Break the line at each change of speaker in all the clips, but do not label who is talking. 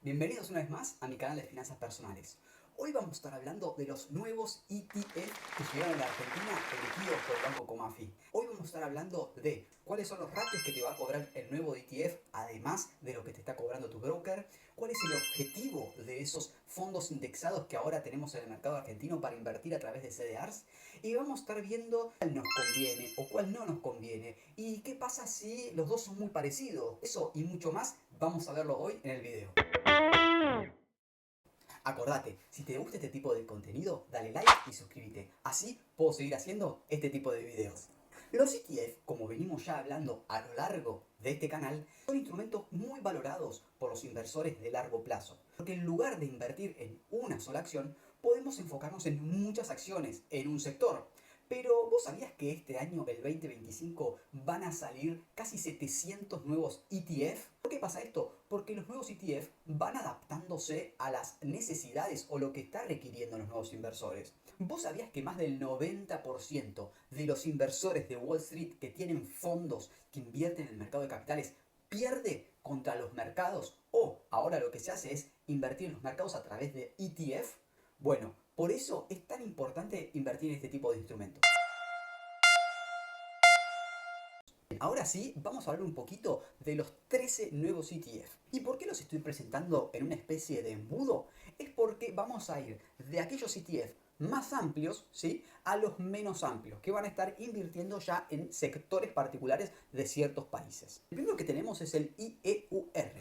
Bienvenidos una vez más a mi canal de finanzas personales. Hoy vamos a estar hablando de los nuevos ETF que llegaron a la Argentina emitidos por el Banco Comafi. Hoy vamos a estar hablando de cuáles son los ratios que te va a cobrar el nuevo ETF, además de lo que te está cobrando tu broker, cuál es el objetivo de esos fondos indexados que ahora tenemos en el mercado argentino para invertir a través de CDRs, y vamos a estar viendo cuál nos conviene o cuál no nos conviene y qué pasa si los dos son muy parecidos. Eso y mucho más vamos a verlo hoy en el video. Acordate, si te gusta este tipo de contenido, dale like y suscríbete. Así puedo seguir haciendo este tipo de videos. Los ETF, como venimos ya hablando a lo largo de este canal, son instrumentos muy valorados por los inversores de largo plazo. Porque en lugar de invertir en una sola acción, podemos enfocarnos en muchas acciones en un sector. Pero ¿vos sabías que este año, el 2025, van a salir casi 700 nuevos ETF? ¿Por qué pasa esto? Porque los nuevos ETF van adaptándose a las necesidades o lo que están requiriendo los nuevos inversores. ¿Vos sabías que más del 90% de los inversores de Wall Street que tienen fondos que invierten en el mercado de capitales pierde contra los mercados? O ahora lo que se hace es invertir en los mercados a través de ETF. Bueno, por eso es tan importante invertir en este tipo de instrumentos. Ahora sí, vamos a hablar un poquito de los 13 nuevos ETF. ¿Y por qué los estoy presentando en una especie de embudo? Es porque vamos a ir de aquellos ETF más amplios, ¿sí?, a los menos amplios, que van a estar invirtiendo ya en sectores particulares de ciertos países. El primero que tenemos es el IEUR.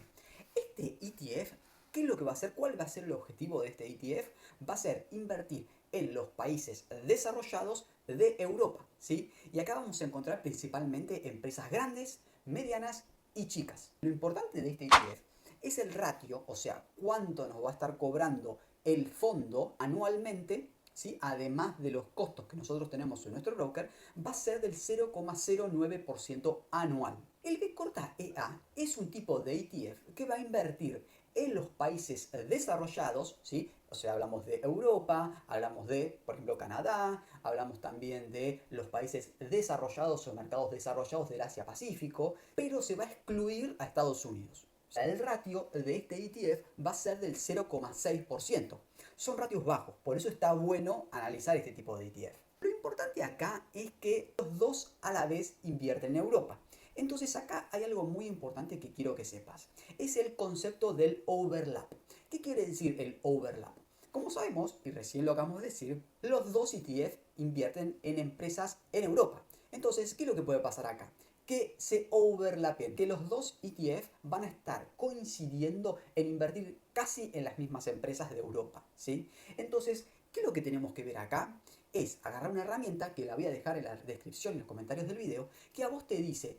Este ETF, ¿qué es lo que va a hacer? ¿Cuál va a ser el objetivo de este ETF? Va a ser invertir en los países desarrollados de Europa, ¿sí? Y acá vamos a encontrar principalmente empresas grandes, medianas y chicas. Lo importante de este ETF es el ratio, o sea, cuánto nos va a estar cobrando el fondo anualmente, ¿sí? Además de los costos que nosotros tenemos en nuestro broker, va a ser del 0,09% anual. El B corta EA es un tipo de ETF que va a invertir en los países desarrollados, ¿sí? O sea, hablamos de Europa, hablamos de, por ejemplo, Canadá, hablamos también de los países desarrollados o mercados desarrollados del Asia-Pacífico, pero se va a excluir a Estados Unidos. O sea, el ratio de este ETF va a ser del 0,6%. Son ratios bajos, por eso está bueno analizar este tipo de ETF. Lo importante acá es que los dos a la vez invierten en Europa. Entonces acá hay algo muy importante que quiero que sepas. Es el concepto del overlap. ¿Qué quiere decir el overlap? Como sabemos, y recién lo acabamos de decir, los dos ETF invierten en empresas en Europa. Entonces, ¿qué es lo que puede pasar acá? Que se overlapen, que los dos ETF van a estar coincidiendo en invertir casi en las mismas empresas de Europa, ¿sí? Entonces, ¿qué es lo que tenemos que ver acá? Es agarrar una herramienta que la voy a dejar en la descripción, en los comentarios del video, que a vos te dice,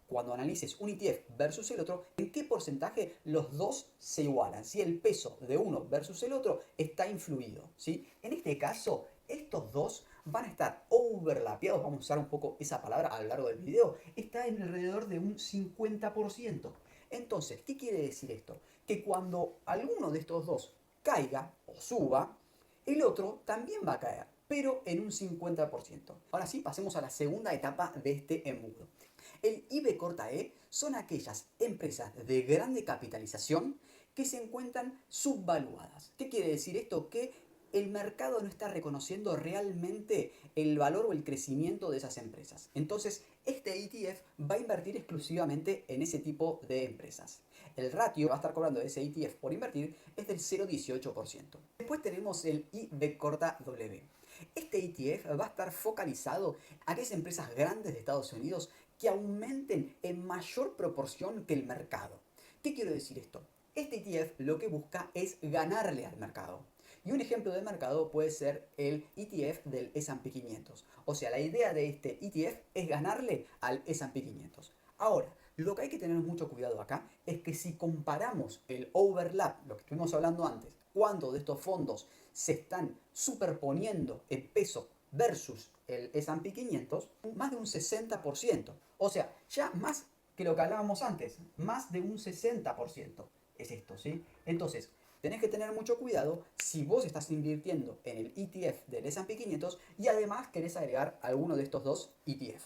cuando analices un ETF versus el otro, en qué porcentaje los dos se igualan, si el peso de uno versus el otro está influido, ¿sí? En este caso, estos dos van a estar overlapeados, vamos a usar un poco esa palabra a lo largo del video, está en alrededor de un 50%. Entonces, ¿qué quiere decir esto? Que cuando alguno de estos dos caiga o suba, el otro también va a caer, pero en un 50%. Ahora sí, pasemos a la segunda etapa de este embudo. El IB corta E son aquellas empresas de grande capitalización que se encuentran subvaluadas. ¿Qué quiere decir esto? Que el mercado no está reconociendo realmente el valor o el crecimiento de esas empresas. Entonces, este ETF va a invertir exclusivamente en ese tipo de empresas. El ratio que va a estar cobrando ese ETF por invertir es del 0,18%. Después tenemos el IB corta W. Este ETF va a estar focalizado a aquellas empresas grandes de Estados Unidos que aumenten en mayor proporción que el mercado. ¿Qué quiero decir esto? Este ETF lo que busca es ganarle al mercado. Y un ejemplo de mercado puede ser el ETF del S&P 500. O sea, la idea de este ETF es ganarle al S&P 500. Ahora, lo que hay que tener mucho cuidado acá es que si comparamos el overlap, lo que estuvimos hablando antes, cuando de estos fondos se están superponiendo en peso versus el S&P 500, más de un 60%. O sea, ya más que lo que hablábamos antes, más de un 60% es esto, ¿sí? Entonces, tenés que tener mucho cuidado si vos estás invirtiendo en el ETF del S&P 500 y además querés agregar alguno de estos dos ETF.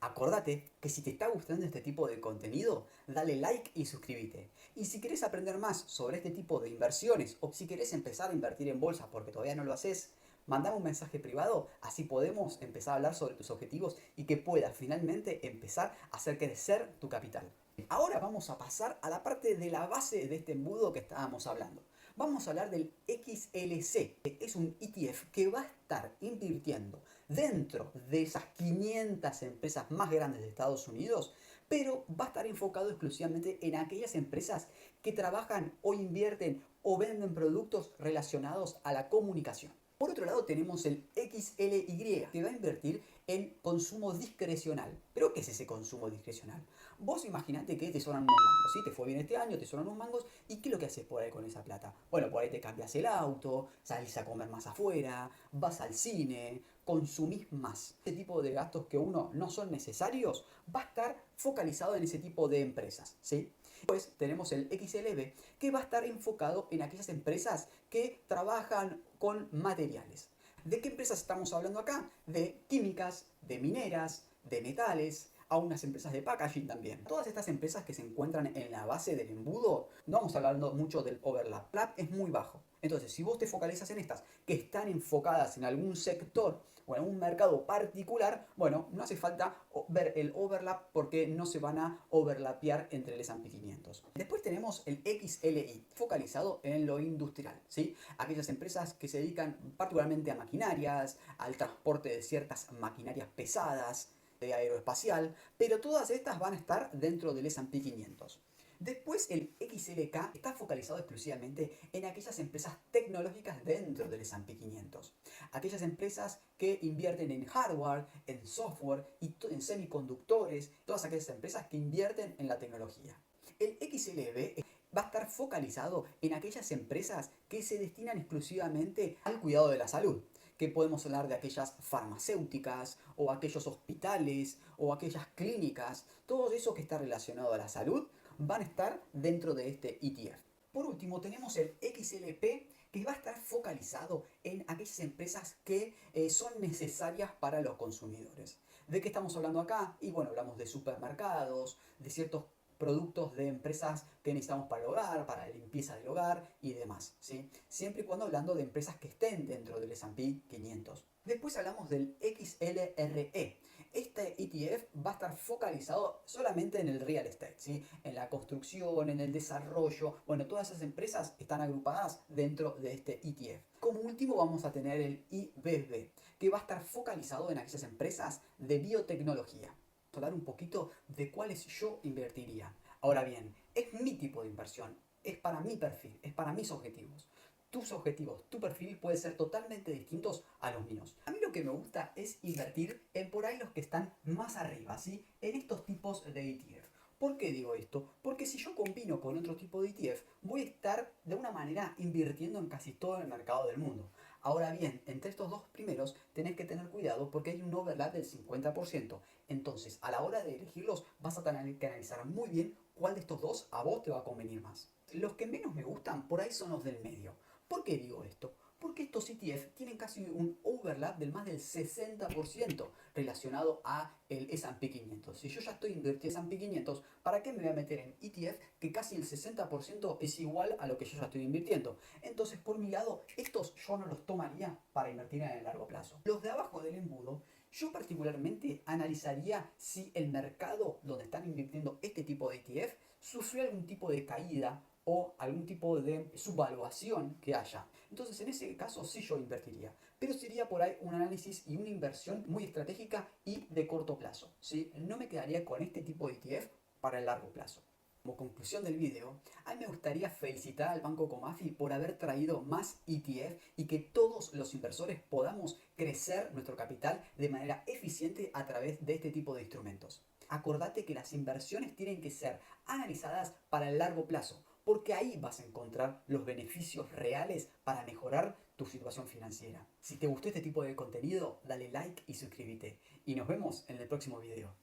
Acordate que si te está gustando este tipo de contenido, dale like y suscríbete. Y si querés aprender más sobre este tipo de inversiones o si querés empezar a invertir en bolsa porque todavía no lo haces, mandame un mensaje privado, así podemos empezar a hablar sobre tus objetivos y que puedas finalmente empezar a hacer crecer tu capital. Ahora vamos a pasar a la parte de la base de este embudo que estábamos hablando. Vamos a hablar del XLC, que es un ETF que va a estar invirtiendo dentro de esas 500 empresas más grandes de Estados Unidos, pero va a estar enfocado exclusivamente en aquellas empresas que trabajan o invierten o venden productos relacionados a la comunicación. Por otro lado tenemos el XLY, que va a invertir en consumo discrecional. ¿Pero qué es ese consumo discrecional? Vos imaginate que te sobran unos mangos, ¿sí? Te fue bien este año, te sobran unos mangos, ¿y qué es lo que haces por ahí con esa plata? Bueno, por ahí te cambias el auto, salís a comer más afuera, vas al cine, consumís más. Este tipo de gastos que uno no son necesarios va a estar focalizado en ese tipo de empresas, ¿sí? Pues tenemos el XLB que va a estar enfocado en aquellas empresas que trabajan con materiales. ¿De qué empresas estamos hablando acá? De químicas, de mineras, de metales, a unas empresas de packaging también. Todas estas empresas que se encuentran en la base del embudo, no vamos hablando mucho del overlap. El overlap es muy bajo. Entonces, si vos te focalizas en estas que están enfocadas en algún sector o en un mercado particular, bueno, no hace falta ver el overlap porque no se van a overlapear entre el S&P 500. Después tenemos el XLI, focalizado en lo industrial, ¿sí? Aquellas empresas que se dedican particularmente a maquinarias, al transporte de ciertas maquinarias pesadas, de aeroespacial, pero todas estas van a estar dentro del S&P 500. Después el XLK está focalizado exclusivamente en aquellas empresas tecnológicas dentro del S&P 500. Aquellas empresas que invierten en hardware, en software y en semiconductores, todas aquellas empresas que invierten en la tecnología. El XLB va a estar focalizado en aquellas empresas que se destinan exclusivamente al cuidado de la salud, que podemos hablar de aquellas farmacéuticas o aquellos hospitales o aquellas clínicas, todo eso que está relacionado a la salud van a estar dentro de este ETF. Por último tenemos el XLP que va a estar focalizado en aquellas empresas que son necesarias para los consumidores. ¿De qué estamos hablando acá? Y bueno, hablamos de supermercados, de ciertos productos de empresas que necesitamos para el hogar, para la limpieza del hogar y demás, ¿sí? Siempre y cuando hablando de empresas que estén dentro del S&P 500. Después hablamos del XLRE. Este ETF va a estar focalizado solamente en el real estate, ¿sí? En la construcción, en el desarrollo. Bueno, todas esas empresas están agrupadas dentro de este ETF. Como último vamos a tener el IBB, que va a estar focalizado en aquellas empresas de biotecnología. Vamos a hablar un poquito de cuáles yo invertiría. Ahora bien, es mi tipo de inversión, es para mi perfil, es para mis objetivos. Tus objetivos, tu perfil puede ser totalmente distintos a los míos. A mí lo que me gusta es invertir en por ahí los que están más arriba, ¿sí? En estos tipos de ETF. ¿Por qué digo esto? Porque si yo combino con otro tipo de ETF, voy a estar de una manera invirtiendo en casi todo el mercado del mundo. Ahora bien, entre estos dos primeros tenés que tener cuidado porque hay un overlap del 50%. Entonces, a la hora de elegirlos, vas a tener que analizar muy bien cuál de estos dos a vos te va a convenir más. Los que menos me gustan por ahí son los del medio. ¿Por qué digo esto? Porque estos ETF tienen casi un overlap del más del 60% relacionado a el S&P 500. Si yo ya estoy invirtiendo en S&P 500, ¿para qué me voy a meter en ETF que casi el 60% es igual a lo que yo ya estoy invirtiendo? Entonces, por mi lado, estos yo no los tomaría para invertir en el largo plazo. Los de abajo del embudo, yo particularmente analizaría si el mercado donde están invirtiendo este tipo de ETF sufrió algún tipo de caída o algún tipo de subvaluación que haya. Entonces, en ese caso sí yo invertiría, pero sería por ahí un análisis y una inversión muy estratégica y de corto plazo, ¿sí? No me quedaría con este tipo de ETF para el largo plazo. Como conclusión del video, a mí me gustaría felicitar al Banco Comafi por haber traído más ETF y que todos los inversores podamos crecer nuestro capital de manera eficiente a través de este tipo de instrumentos. Acordate que las inversiones tienen que ser analizadas para el largo plazo, porque ahí vas a encontrar los beneficios reales para mejorar tu situación financiera. Si te gustó este tipo de contenido, dale like y suscríbete. Y nos vemos en el próximo video.